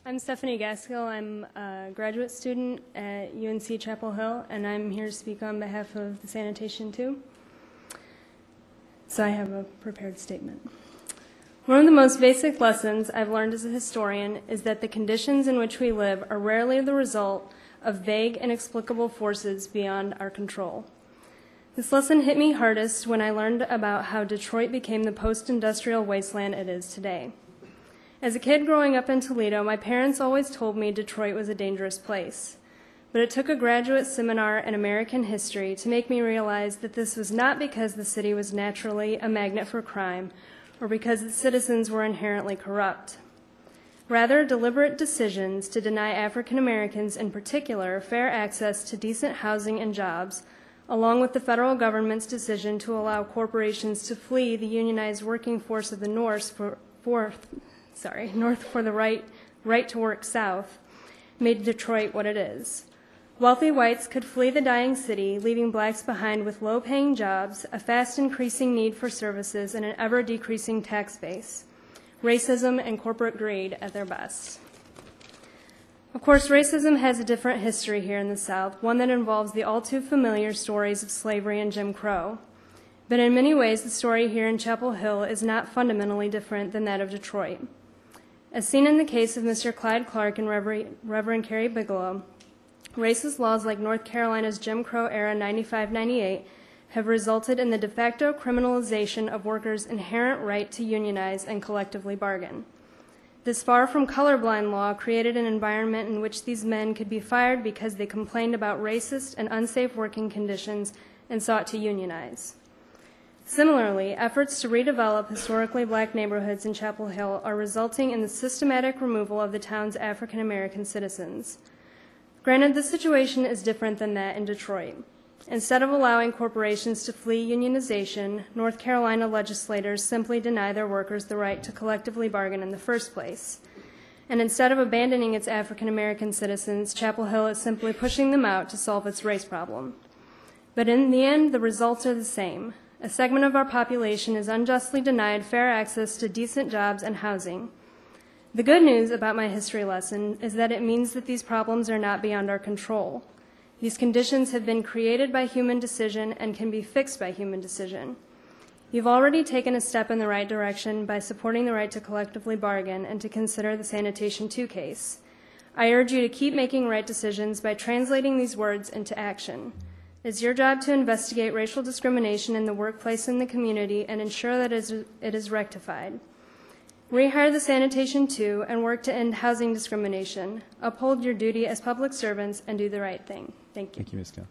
I'm Stephanie Gaskill. I'm a graduate student at UNC Chapel Hill, and I'm here to speak on behalf of the Sanitation too. So I have a prepared statement. One of the most basic lessons I've learned as a historian is that the conditions in which we live are rarely the result of vague, inexplicable forces beyond our control. This lesson hit me hardest when I learned about how Detroit became the post-industrial wasteland it is today. As a kid growing up in Toledo, my parents always told me Detroit was a dangerous place. But it took a graduate seminar in American history to make me realize that this was not because the city was naturally a magnet for crime or because its citizens were inherently corrupt. Rather, deliberate decisions to deny African Americans in particular fair access to decent housing and jobs, along with the federal government's decision to allow corporations to flee the unionized working force of the North for the right to work south, made Detroit what it is. Wealthy whites could flee the dying city, leaving blacks behind with low-paying jobs, a fast-increasing need for services, and an ever-decreasing tax base. Racism and corporate greed at their best. Of course, racism has a different history here in the South, one that involves the all-too-familiar stories of slavery and Jim Crow. But in many ways, the story here in Chapel Hill is not fundamentally different than that of Detroit. As seen in the case of Mr. Clyde Clark and Reverend Kerry Bigelow, racist laws like North Carolina's Jim Crow era 95-98 have resulted in the de facto criminalization of workers' inherent right to unionize and collectively bargain. This far from colorblind law created an environment in which these men could be fired because they complained about racist and unsafe working conditions and sought to unionize. Similarly, efforts to redevelop historically black neighborhoods in Chapel Hill are resulting in the systematic removal of the town's African American citizens. Granted, the situation is different than that in Detroit. Instead of allowing corporations to flee unionization, North Carolina legislators simply deny their workers the right to collectively bargain in the first place. And instead of abandoning its African American citizens, Chapel Hill is simply pushing them out to solve its race problem. But in the end, the results are the same. A segment of our population is unjustly denied fair access to decent jobs and housing. The good news about my history lesson is that it means that these problems are not beyond our control. These conditions have been created by human decision and can be fixed by human decision. You've already taken a step in the right direction by supporting the right to collectively bargain and to consider the Sanitation 2 case. I urge you to keep making right decisions by translating these words into action. It's your job to investigate racial discrimination in the workplace and the community and ensure that it is rectified. Rehire the Sanitation 2 and work to end housing discrimination. Uphold your duty as public servants and do the right thing. Thank you. Thank you, Ms. Gill.